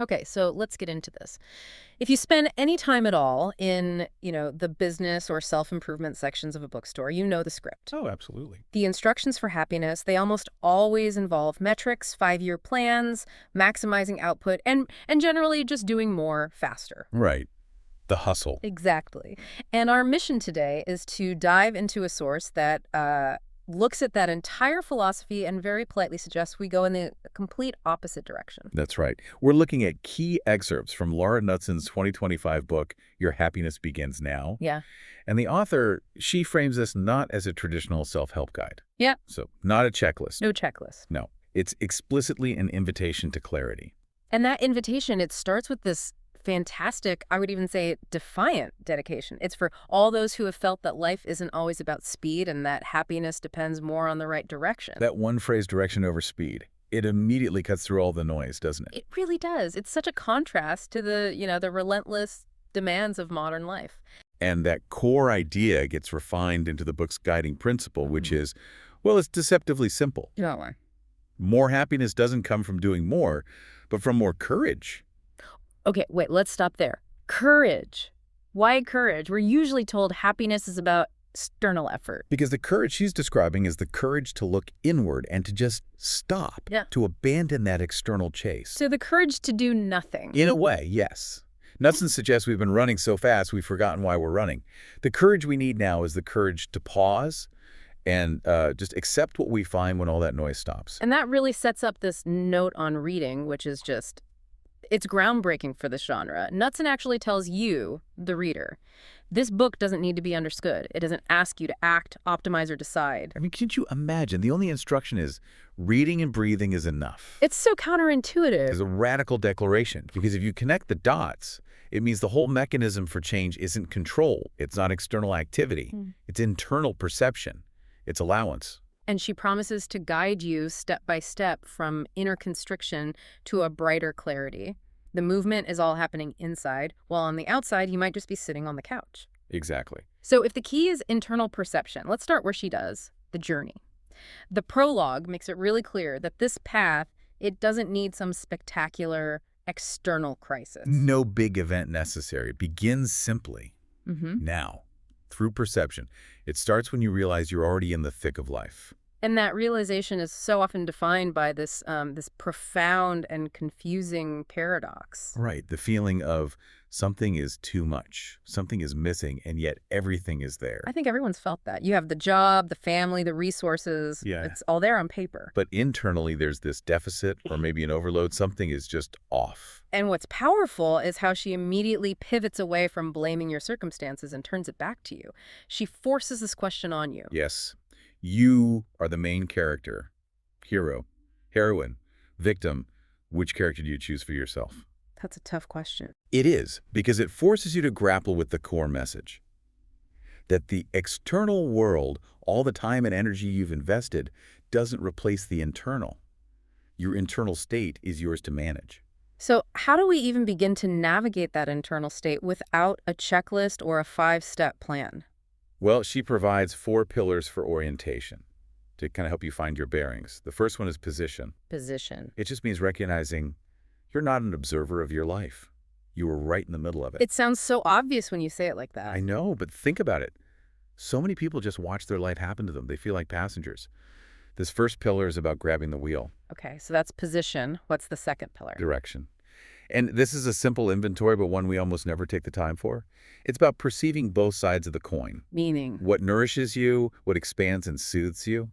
Okay, so let's get into this. If you spend any time at all in, the business or self-improvement sections of a bookstore, you know the script. Oh, absolutely. The instructions for happiness, they almost always involve metrics, 5-year plans, maximizing output, and generally just doing more faster. Right. The hustle. Exactly. And our mission today is to dive into a source that looks at that entire philosophy and very politely suggests we go in the complete opposite direction. That's right. We're looking at key excerpts from Lara Knutzen's 2025 book, Your Happiness Begins Now. Yeah. And the author, she frames this not as a traditional self-help guide. Yeah. So, not a checklist. No checklist. No. It's explicitly an invitation to clarity. And that invitation, it starts with this fantastic, I would even say defiant dedication. It's for all those who have felt that life isn't always about speed and that happiness depends more on the right direction. That one phrase, direction over speed, it immediately cuts through all the noise, doesn't it? It really does. It's such a contrast to the relentless demands of modern life. And that core idea gets refined into the book's guiding principle, which is, well, it's deceptively simple. Yeah. More happiness doesn't come from doing more, but from more courage. Okay, wait, let's stop there. Courage. Why courage? We're usually told happiness is about external effort. Because the courage she's describing is the courage to look inward and to just stop, Yeah. to abandon that external chase. So the courage to do nothing. In a way, yes. Knudsen suggests we've been running so fast we've forgotten why we're running. The courage we need now is the courage to pause and just accept what we find when all that noise stops. And that really sets up this note on reading, which is it's groundbreaking for this genre. Knudsen actually tells you, the reader, this book doesn't need to be understood. It doesn't ask you to act, optimize, or decide. I mean, can't you imagine? The only instruction is reading and breathing is enough. It's so counterintuitive. It's a radical declaration, because if you connect the dots, it means the whole mechanism for change isn't control. It's not external activity. It's internal perception. It's allowance. And she promises to guide you step by step from inner constriction to a brighter clarity. The movement is all happening inside, while on the outside, you might just be sitting on the couch. Exactly. So if the key is internal perception, let's start where she does, the journey. The prologue makes it really clear that this path, it doesn't need some spectacular external crisis. No big event necessary. It begins simply. Mm-hmm. Now, through perception. It starts when you realize you're already in the thick of life. And that realization is so often defined by this profound and confusing paradox. Right. The feeling of something is too much, something is missing, and yet everything is there. I think everyone's felt that. You have the job, the family, the resources. Yeah. It's all there on paper. But internally, there's this deficit or maybe an overload. Something is just off. And what's powerful is how she immediately pivots away from blaming your circumstances and turns it back to you. She forces this question on you. Yes. You are the main character. Hero, heroine, victim. Which character do you choose for yourself? That's a tough question. It is, because it forces you to grapple with the core message. That the external world, all the time and energy you've invested, doesn't replace the internal. Your internal state is yours to manage. So how do we even begin to navigate that internal state without a checklist or a 5-step plan? Well, she provides 4 pillars for orientation to kind of help you find your bearings. The first one is position. Position. It just means recognizing you're not an observer of your life. You were right in the middle of it. It sounds so obvious when you say it like that. I know, but think about it. So many people just watch their life happen to them. They feel like passengers. This first pillar is about grabbing the wheel. Okay, so that's position. What's the second pillar? Direction. And this is a simple inventory, but one we almost never take the time for. It's about perceiving both sides of the coin. Meaning? What nourishes you, what expands and soothes you,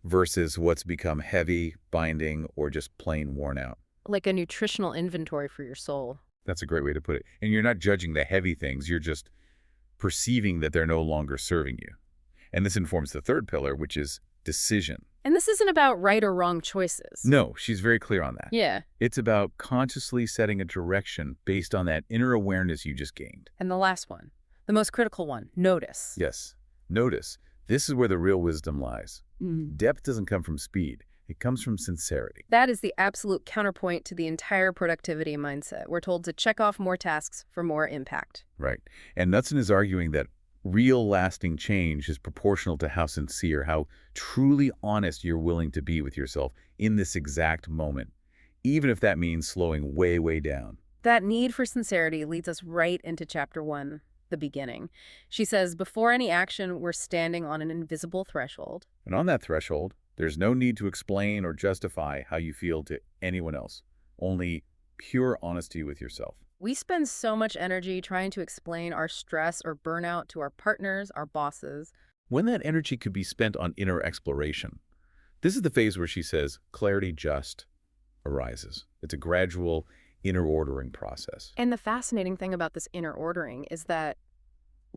versus what's become heavy, binding, or just plain worn out. Like a nutritional inventory for your soul. That's a great way to put it. And you're not judging the heavy things. You're just perceiving that they're no longer serving you. And this informs the third pillar, which is decision. And this isn't about right or wrong choices. No, she's very clear on that. Yeah. It's about consciously setting a direction based on that inner awareness you just gained. And the last one, the most critical one, notice. Yes. Notice. This is where the real wisdom lies. Depth doesn't come from speed. It comes from sincerity. That is the absolute counterpoint to the entire productivity mindset. We're told to check off more tasks for more impact. Right. And Knudsen is arguing that real lasting change is proportional to how sincere, how truly honest you're willing to be with yourself in this exact moment, even if that means slowing way, way down. That need for sincerity leads us right into chapter 1, the beginning. She says, before any action, we're standing on an invisible threshold. And on that threshold, there's no need to explain or justify how you feel to anyone else, only pure honesty with yourself. We spend so much energy trying to explain our stress or burnout to our partners, our bosses. When that energy could be spent on inner exploration. This is the phase where she says clarity just arises. It's a gradual inner ordering process. And the fascinating thing about this inner ordering is that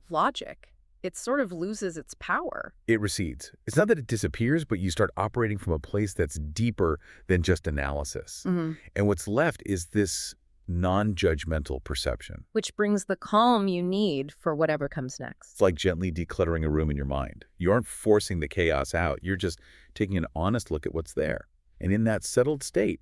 logic, it sort of loses its power. It recedes. It's not that it disappears, but you start operating from a place that's deeper than just analysis. And what's left is this non-judgmental perception. Which brings the calm you need for whatever comes next. It's like gently decluttering a room in your mind. You aren't forcing the chaos out. You're just taking an honest look at what's there. And in that settled state,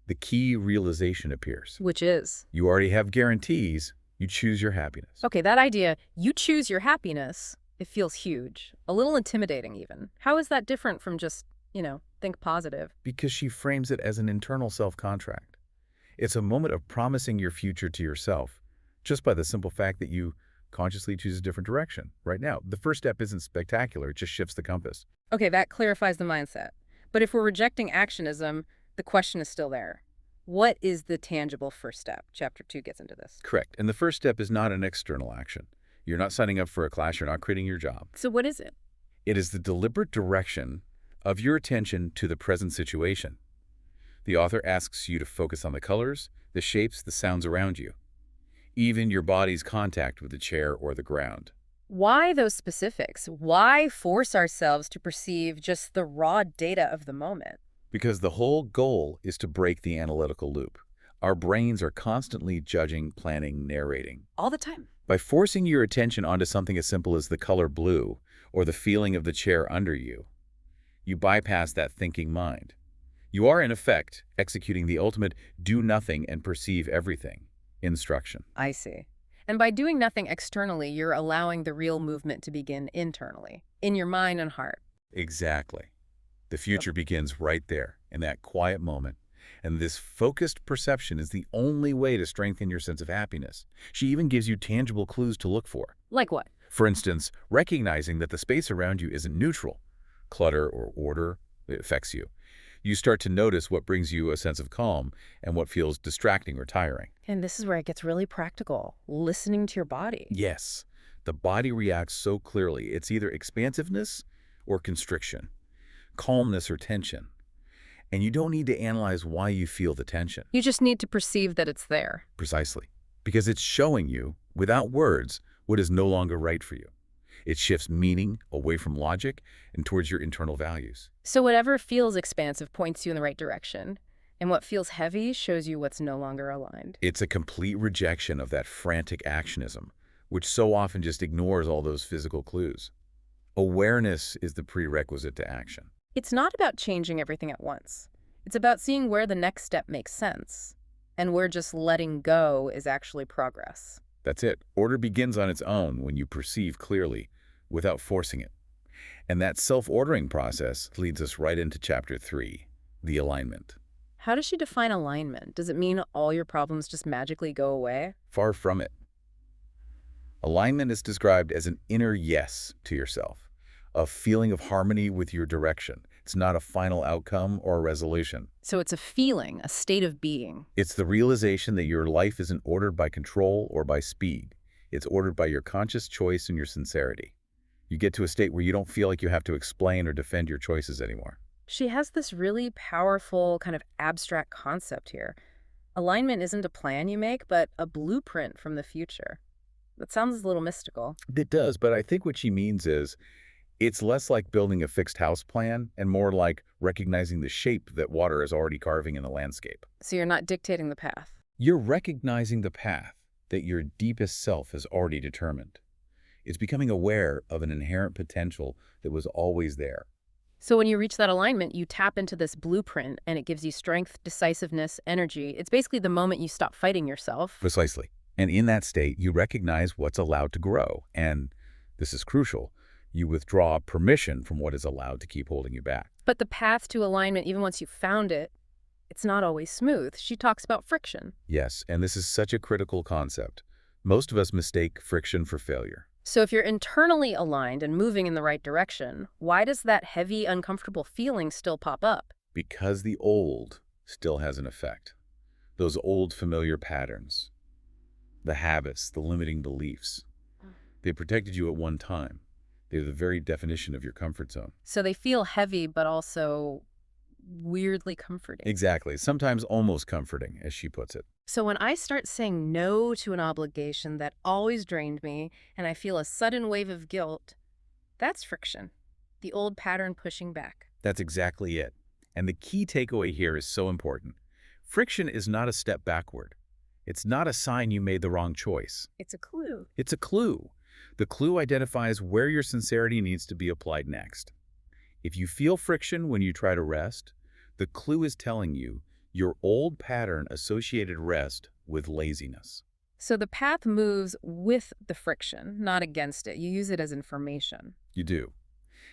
the key realization appears. Which is? You already have guarantees. You choose your happiness. Okay, that idea, you choose your happiness, it feels huge. A little intimidating even. How is that different from just, think positive? Because she frames it as an internal self-contract. It's a moment of promising your future to yourself, just by the simple fact that you consciously choose a different direction. Right now, the first step isn't spectacular, it just shifts the compass. Okay, that clarifies the mindset. But if we're rejecting actionism, the question is still there. What is the tangible first step? Chapter 2 gets into this. Correct. And the first step is not an external action. You're not signing up for a class, you're not creating your job. So what is it? It is the deliberate direction of your attention to the present situation. The author asks you to focus on the colors, the shapes, the sounds around you, even your body's contact with the chair or the ground. Why those specifics? Why force ourselves to perceive just the raw data of the moment? Because the whole goal is to break the analytical loop. Our brains are constantly judging, planning, narrating. All the time. By forcing your attention onto something as simple as the color blue or the feeling of the chair under you, you bypass that thinking mind. You are, in effect, executing the ultimate do nothing and perceive everything instruction. I see. And by doing nothing externally, you're allowing the real movement to begin internally, in your mind and heart. Exactly. The future begins right there, in that quiet moment. And this focused perception is the only way to strengthen your sense of happiness. She even gives you tangible clues to look for. Like what? For instance, recognizing that the space around you isn't neutral. Clutter or order, it affects you. You start to notice what brings you a sense of calm and what feels distracting or tiring. And this is where it gets really practical, listening to your body. Yes, the body reacts so clearly. It's either expansiveness or constriction, calmness or tension. And you don't need to analyze why you feel the tension. You just need to perceive that it's there. Precisely. Because it's showing you, without words, what is no longer right for you. It shifts meaning away from logic and towards your internal values. So whatever feels expansive points you in the right direction, and what feels heavy shows you what's no longer aligned. It's a complete rejection of that frantic actionism, which so often just ignores all those physical clues. Awareness is the prerequisite to action. It's not about changing everything at once. It's about seeing where the next step makes sense, and where just letting go is actually progress. That's it. Order begins on its own when you perceive clearly, without forcing it. And that self-ordering process leads us right into Chapter 3, the alignment. How does she define alignment? Does it mean all your problems just magically go away? Far from it. Alignment is described as an inner yes to yourself, a feeling of harmony with your direction. It's not a final outcome or a resolution. So it's a feeling, a state of being. It's the realization that your life isn't ordered by control or by speed. It's ordered by your conscious choice and your sincerity. You get to a state where you don't feel like you have to explain or defend your choices anymore. She has this really powerful kind of abstract concept here. Alignment isn't a plan you make, but a blueprint from the future. That sounds a little mystical. It does, but I think what she means is it's less like building a fixed house plan and more like recognizing the shape that water is already carving in the landscape. So you're not dictating the path. You're recognizing the path that your deepest self has already determined. It's becoming aware of an inherent potential that was always there. So when you reach that alignment, you tap into this blueprint and it gives you strength, decisiveness, energy. It's basically the moment you stop fighting yourself. Precisely. And in that state, you recognize what's allowed to grow. And this is crucial. You withdraw permission from what is allowed to keep holding you back. But the path to alignment, even once you've found it, It's not always smooth. She talks about friction. Yes, and this is such a critical concept. Most of us mistake friction for failure So if you're internally aligned and moving in the right direction, why does that heavy, uncomfortable feeling still pop up? because the old still has an effect. Those old familiar patterns, the habits, the limiting beliefs, they protected you at one time. They're the very definition of your comfort zone. So they feel heavy, but also weirdly comforting. Exactly. Sometimes almost comforting, as she puts it. So when I start saying no to an obligation that always drained me and I feel a sudden wave of guilt, that's friction. The old pattern pushing back. That's exactly it. And the key takeaway here is so important. Friction is not a step backward. It's not a sign you made the wrong choice. It's a clue. It's a clue. The clue identifies where your sincerity needs to be applied next. If you feel friction when you try to rest, the clue is telling you your old pattern associated rest with laziness. So the path moves with the friction, not against it. You use it as information. You do.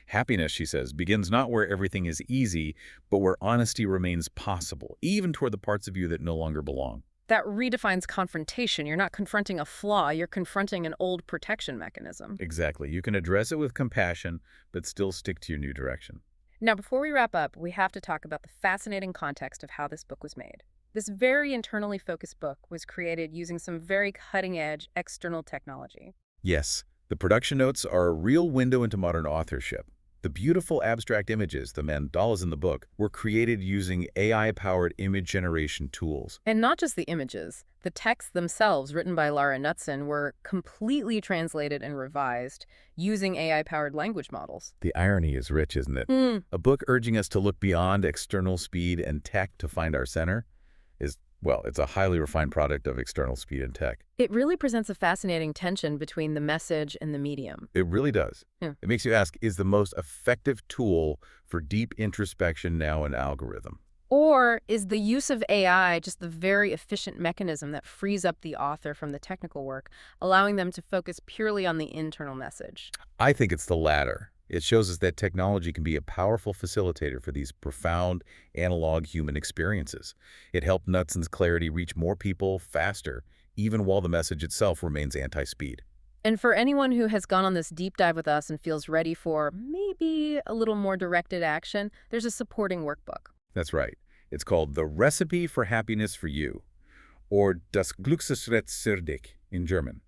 Happiness, she says, begins not where everything is easy, but where honesty remains possible, even toward the parts of you that no longer belong. That redefines confrontation. You're not confronting a flaw, you're confronting an old protection mechanism. Exactly. You can address it with compassion, but still stick to your new direction. Now, before we wrap up, we have to talk about the fascinating context of how this book was made. This very internally focused book was created using some very cutting-edge external technology. Yes, the production notes are a real window into modern authorship. The beautiful abstract images, the mandalas in the book, were created using AI-powered image generation tools. And not just the images. The texts themselves, written by Lara Knutzen, were completely translated and revised using AI-powered language models. The irony is rich, isn't it? A book urging us to look beyond external speed and tech to find our center is, well, it's a highly refined product of external speed and tech. It really presents a fascinating tension between the message and the medium. It really does. Yeah. It makes you ask, is the most effective tool for deep introspection now an algorithm? Or is the use of AI just the very efficient mechanism that frees up the author from the technical work, allowing them to focus purely on the internal message? I think it's the latter. It shows us that technology can be a powerful facilitator for these profound analog human experiences. It helped Knutsen's clarity reach more people faster, even while the message itself remains anti-speed. And for anyone who has gone on this deep dive with us and feels ready for maybe a little more directed action, there's a supporting workbook. That's right. It's called The Recipe for Happiness for You, or Das Glücksrezept für dich in German.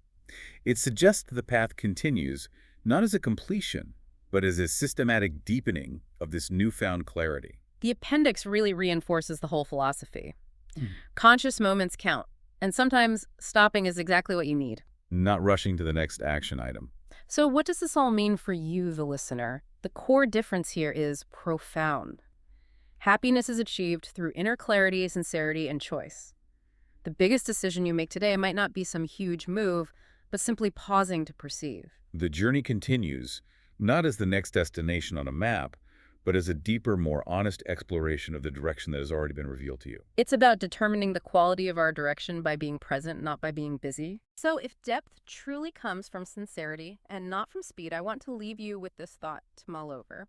It suggests that the path continues not as a completion, but as a systematic deepening of this newfound clarity. The appendix really reinforces the whole philosophy. Conscious moments count, and sometimes stopping is exactly what you need. Not rushing to the next action item. So what does this all mean for you, the listener? The core difference here is profound. Happiness is achieved through inner clarity, sincerity, and choice. The biggest decision you make today might not be some huge move, but simply pausing to perceive. The journey continues, not as the next destination on a map, but as a deeper, more honest exploration of the direction that has already been revealed to you. It's about determining the quality of our direction by being present, not by being busy. So if depth truly comes from sincerity and not from speed, I want to leave you with this thought to mull over.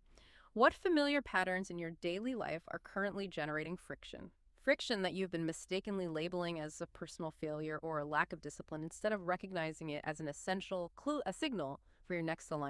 What familiar patterns in your daily life are currently generating friction? Friction that you've been mistakenly labeling as a personal failure or a lack of discipline instead of recognizing it as an essential clue, a signal for your next alignment.